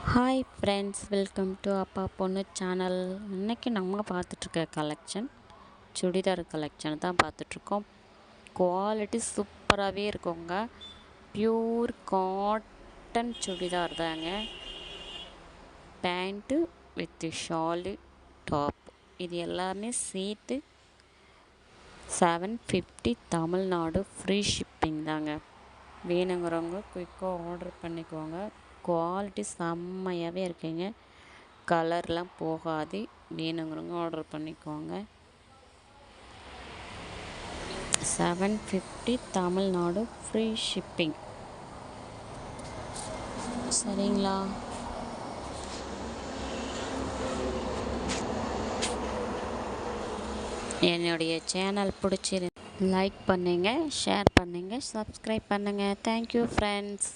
Hi friends, welcome to அப்பா பொண்ணு channel. இன்றைக்கி நம்ம பார்த்துட்ருக்க கலெக்ஷன் சுடிதார் கலெக்ஷன் தான் பார்த்துட்ருக்கோம். குவாலிட்டி சூப்பராகவே இருக்குங்க. பியூர் காட்டன் சுடிதார் தாங்க. பேண்ட்டு வித் ஷாலு டாப் இது எல்லாமே சேர்த்து 750 தமிழ்நாடு ஃப்ரீ ஷிப்பிங் தாங்க. வேணுங்கிறவங்க குயிக்காக ஆர்டர் பண்ணிக்கோங்க. குவாலிட்டி செம்மையாகவே இருக்குங்க. கலர்லாம் போகாது. வேணுங்கிறவங்க ஆர்டர் பண்ணிக்கோங்க. 750 தமிழ்நாடு ஃப்ரீ ஷிப்பிங். சரிங்களா? என்னுடைய சேனல் பிடிச்சிரு லைக் பண்ணுங்கள், ஷேர் பண்ணுங்கள், சப்ஸ்கிரைப் பண்ணுங்கள். Thank you friends.